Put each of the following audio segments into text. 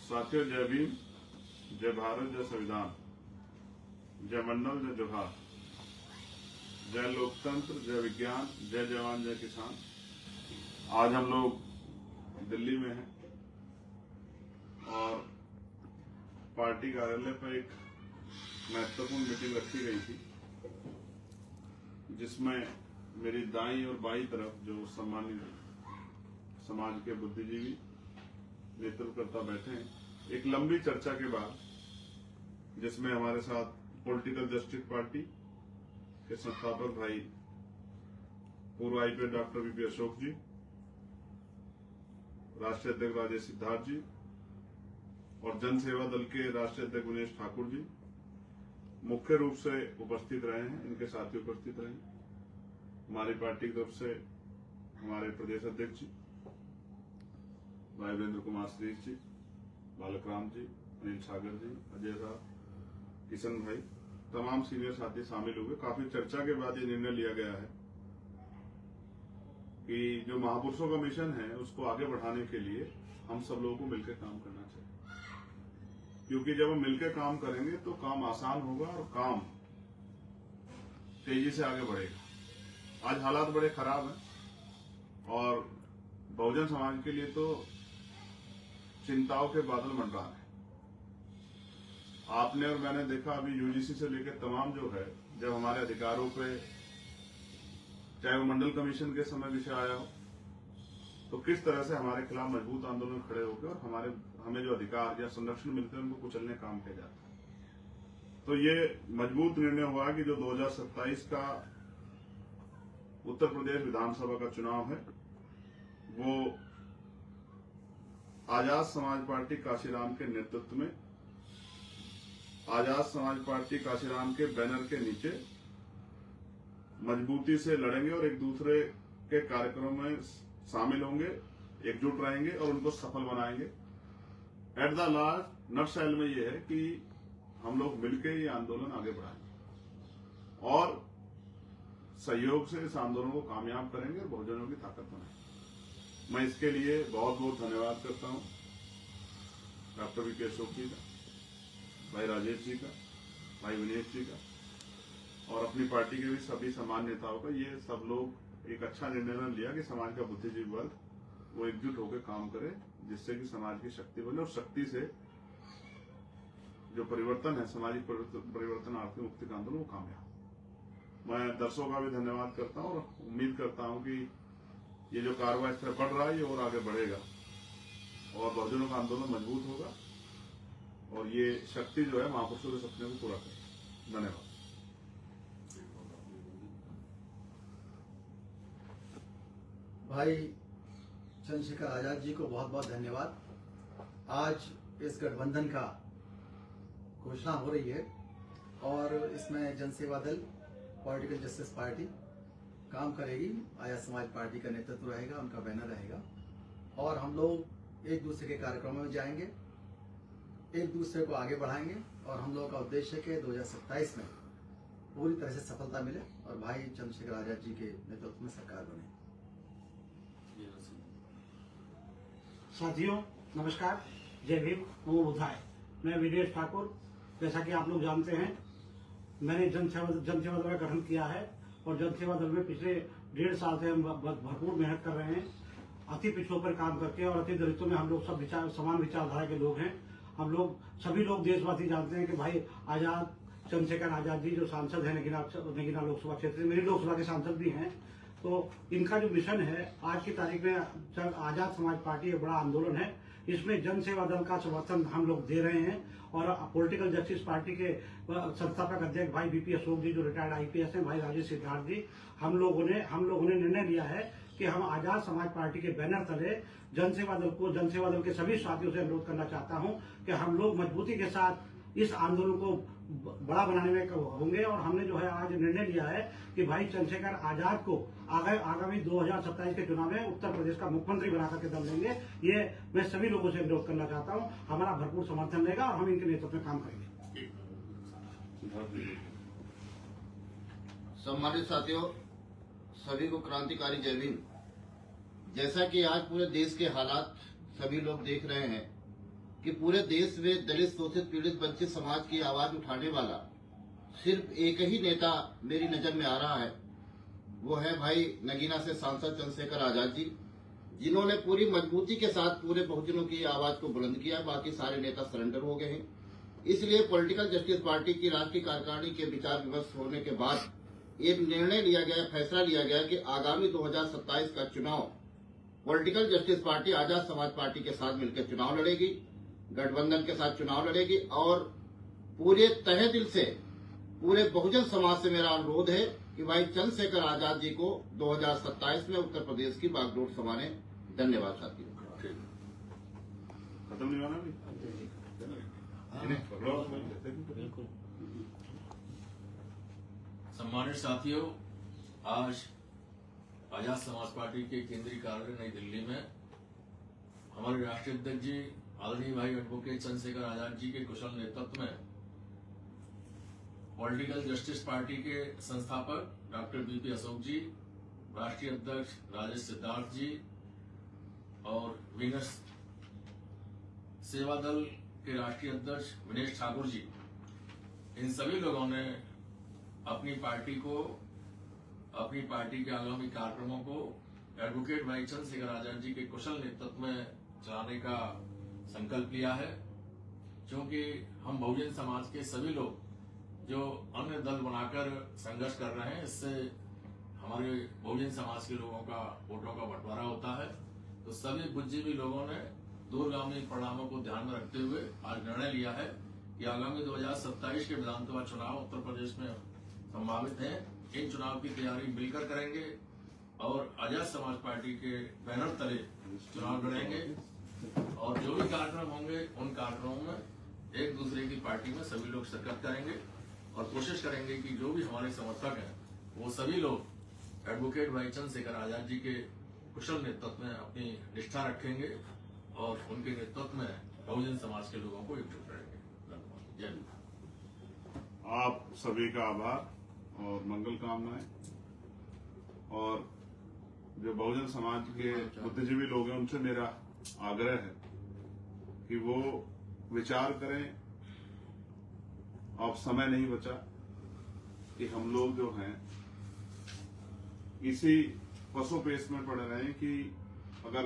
साथियों, जय भीम, जय भारत, जय संविधान, जय मंडल, जय जोहार, जय लोकतंत्र, जय विज्ञान, जय जवान, जय किसान। आज हम लोग दिल्ली में हैं और पार्टी कार्यालय पर एक महत्वपूर्ण मीटिंग रखी गई थी, जिसमें मेरी दाईं और बाईं तरफ जो सम्मानित समाज के बुद्धिजीवी नेतृत्वकर्ता बैठे हैं, एक लंबी चर्चा के बाद, जिसमें हमारे साथ पॉलिटिकल जस्टिस पार्टी के संस्थापक भाई पूर्व आईपीएस डॉक्टर वीपी अशोक जी, राष्ट्रीय अध्यक्ष राजेश सिद्धार्थ जी और जन सेवा दल के राष्ट्रीय अध्यक्ष विनेश ठाकुर जी मुख्य रूप से उपस्थित रहे हैं। इनके साथी उपस्थित रहे। हमारी पार्टी की तरफ से हमारे प्रदेश अध्यक्ष जी भाई वीरेंद्र कुमार श्रीष जी, बालक राम जी, अनिल सागर जी, अजय साहब, किशन भाई, तमाम सीनियर साथी शामिल हुए। काफी चर्चा के बाद ये निर्णय लिया गया है कि जो महापुरुषों का मिशन है उसको आगे बढ़ाने के लिए हम सब लोगों को मिलकर काम करना चाहिए, क्योंकि जब हम मिलकर काम करेंगे तो काम आसान होगा और काम तेजी से आगे बढ़ेगा। आज हालात बड़े खराब हैं और बहुजन समाज के लिए तो चिंताओं के बादल मंडरा रहे हैं। आपने और मैंने देखा अभी यूजीसी से लेकर तमाम जो है, जब हमारे अधिकारों पे चाहे वो मंडल कमीशन के समय विषय आया हो, तो किस तरह से हमारे खिलाफ मजबूत आंदोलन खड़े होकर और हमें जो अधिकार या संरक्षण मिलते हैं उनको कुचलने का काम किया जाता है। तो ये मजबूत निर्णय हुआ कि जो 2027 का उत्तर प्रदेश विधानसभा का चुनाव है वो आजाद समाज पार्टी काशीराम के नेतृत्व में, आजाद समाज पार्टी काशीराम के बैनर के नीचे मजबूती से लड़ेंगे और एक दूसरे के कार्यक्रमों में शामिल होंगे, एकजुट रहेंगे और उनको सफल बनाएंगे। एट द लास्ट नटशेल में ये है कि हम लोग मिलकर ये आंदोलन आगे बढ़ाएंगे और सहयोग से इस आंदोलन को कामयाब करेंगे और बहुजनों की ताकत बनाएंगे। मैं इसके लिए बहुत बहुत धन्यवाद करता हूं डॉक्टर वीपी अशोक जी का, भाई राजेश जी का, भाई विनेश जी का और अपनी पार्टी के भी सभी सामान्य नेताओं का। ये सब लोग एक अच्छा निर्णय लिया कि समाज का बुद्धिजीवी वर्ग वो एकजुट होकर काम करे, जिससे कि समाज की शक्ति बने और शक्ति से जो परिवर्तन है, सामाजिक परिवर्तन, आर्थिक मुक्ति का आंदोलन वो कामयाब। मैं दर्शकों का भी धन्यवाद करता हूँ और उम्मीद करता हूँ कि ये जो कार्रवाई इस तरह बढ़ रहा है ये और आगे बढ़ेगा और बहुजनों का आंदोलन मजबूत होगा और ये शक्ति जो है महापुरुषों के सपने को पूरा करेगी। धन्यवाद। भाई चंद्रशेखर आजाद जी को बहुत बहुत धन्यवाद। आज इस गठबंधन का घोषणा हो रही है और इसमें जनसेवा दल, पॉलिटिकल जस्टिस पार्टी काम करेगी, आजाद समाज पार्टी का नेतृत्व रहेगा, उनका बैनर रहेगा और हम लोग एक दूसरे के कार्यक्रमों में जाएंगे, एक दूसरे को आगे बढ़ाएंगे और हम लोगों का उद्देश्य है कि 2027 में पूरी तरह से सफलता मिले और भाई चंद्रशेखर आजाद जी के नेतृत्व में सरकार बने। साथियों नमस्कार, जय भीम, नमो बुद्धाय। मैं विनेश ठाकुर। जैसा कि आप लोग जानते हैं, मैंने जनसेवा दल का गठन किया है और जनसेवा दल में पिछले 1.5 साल से हम भरपूर मेहनत कर रहे हैं, अति पिछड़ों पर काम करके और अति दलितों में हम लोग सब समान विचारधारा के लोग हैं। हम लोग सभी लोग देशवासी जानते हैं कि भाई आजाद चंद्रशेखर आजाद जी जो सांसद हैं नगीना लोकसभा क्षेत्र से, मेरी लोकसभा के सांसद भी हैं, तो इनका जो मिशन है आज की तारीख में आजाद समाज पार्टी एक बड़ा आंदोलन है। इसमें जन सेवा दल का समर्थन हम लोग दे रहे हैं और पॉलिटिकल जस्टिस पार्टी के संस्थापक अध्यक्ष भाई वीपी अशोक जी जो रिटायर्ड आईपीएस हैं, भाई राजेश सिद्धार्थ जी, हम लोगों ने निर्णय लिया है कि हम आजाद समाज पार्टी के बैनर तले जनसेवा दल के सभी साथियों से अनुरोध करना चाहता हूं कि हम लोग मजबूती के साथ इस आंदोलन को बड़ा बनाने में होंगे और हमने जो है आज निर्णय लिया है कि भाई चंद्रशेखर आजाद को आगामी 2027 के चुनाव में उत्तर प्रदेश का मुख्यमंत्री बना करके दम देंगे। ये मैं सभी लोगों से अनुरोध करना चाहता हूं। हमारा भरपूर समर्थन रहेगा और हम इनके नेतृत्व में काम करेंगे। सम्मानित साथियों, सभी को क्रांतिकारी जय भीम। जैसा कि आज पूरे देश के हालात सभी लोग देख रहे हैं कि पूरे देश में दलित, शोषित, पीड़ित, वंचित समाज की आवाज उठाने वाला सिर्फ एक ही नेता मेरी नजर में आ रहा है। वो है भाई नगीना से सांसद चंद्रशेखर आजाद जी, जिन्होंने पूरी मजबूती के साथ पूरे बहुजनों की आवाज को बुलंद किया। बाकी सारे नेता सरेंडर हो गए हैं। इसलिए पॉलिटिकल जस्टिस पार्टी की राष्ट्रीय कार्यकारिणी के विचार विमर्श होने के बाद एक निर्णय लिया गया, फैसला लिया गया कि आगामी 2027 का चुनाव political justice party Azad Samaj party के साथ मिलकर चुनाव लड़ेगी, गठबंधन के साथ चुनाव लड़ेगी। और पूरे तहे दिल से पूरे बहुजन समाज से मेरा अनुरोध है कि भाई चंद्रशेखर आजाद जी को 2027 में उत्तर प्रदेश की बागडोर संभाले। धन्यवाद साथियों। खत्म नहीं होना भी बिल्कुल। सम्मानित साथियों, आज आजाद समाज पार्टी के केंद्रीय कार्यालय नई दिल्ली में हमारे राष्ट्रीय अध्यक्ष जी आदरणीय भाई एडवोकेट चंद्रशेखर आजाद जी के कुशल नेतृत्व में पॉलिटिकल जस्टिस पार्टी के संस्थापक डॉक्टर बीपी अशोक जी, राष्ट्रीय अध्यक्ष राजेश सिद्धार्थ जी और विनस सेवा दल के राष्ट्रीय अध्यक्ष विनेश ठाकुर जी, इन सभी लोगों ने अपनी पार्टी के आगामी कार्यक्रमों को एडवोकेट भाई चंद्रशेखर आजाद जी के कुशल नेतृत्व में चलाने का संकल्प लिया है। क्योंकि हम बहुजन समाज के सभी लोग जो अन्य दल बनाकर संघर्ष कर रहे हैं, इससे हमारे बहुजन समाज के लोगों का वोटों का बंटवारा होता है। तो सभी बुद्धिजीवी लोगों ने दूरगामी परिणामों को ध्यान में रखते हुए आज निर्णय लिया है कि आगामी 2027 के विधानसभा चुनाव उत्तर प्रदेश में संभावित हैं। इन चुनाव की तैयारी मिलकर करेंगे और आजाद समाज पार्टी के बैनर तले चुनाव लड़ेंगे। और जो भी कार्यक्रम होंगे उन कार्यक्रमों में एक दूसरे की पार्टी में सभी लोग शिरकत करेंगे और कोशिश करेंगे कि जो भी हमारे समर्थक हैं वो सभी लोग एडवोकेट भाई चंद्रशेखर आजाद जी के कुशल नेतृत्व में अपनी निष्ठा रखेंगे और उनके नेतृत्व में बहुजन समाज के लोगों को एकजुट करेंगे। धन्यवाद। जय हिंद। आप सभी का आभार और मंगल कामनाएं। और जो बहुजन समाज के बुद्धिजीवी लोग हैं उनसे मेरा आग्रह है कि वो विचार करें। अब समय नहीं बचा कि हम लोग जो हैं इसी पसोपेश में पड़ रहे हैं कि अगर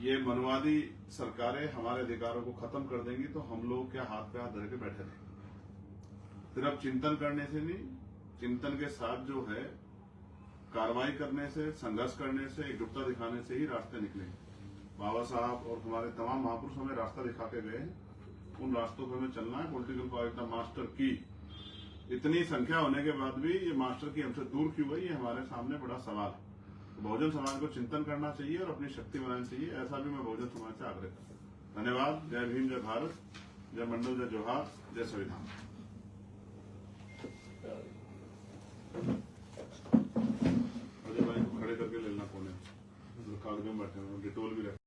ये मनवादी सरकारें हमारे अधिकारों को खत्म कर देंगी तो हम लोग क्या हाथ पे हाथ धर के बैठे रहेंगे। सिर्फ चिंतन करने से नहीं, चिंतन के साथ जो है कार्रवाई करने से, संघर्ष करने से, एकजुटता दिखाने से ही रास्ते निकलेंगे। बाबा साहब और हमारे तमाम महापुरुष हमें रास्ता दिखा के गए, उन रास्तों पर हमें चलना है। पॉलिटिकल पार्टी मास्टर की इतनी संख्या होने के बाद भी ये मास्टर की हमसे दूर क्यों गई, ये हमारे सामने बड़ा सवाल है। तो बहुजन समाज को चिंतन करना चाहिए और अपनी शक्ति बनानी चाहिए, ऐसा भी मैं बहुजन समाज से आग्रह करता हूँ। धन्यवाद। जय भीम, जय भारत, जय मंडल, जय जोहार, जय संविधान। अजय भाई को खड़े करके लेना कोने, कागजों में बैठे हुए, डिटोल भी रखे।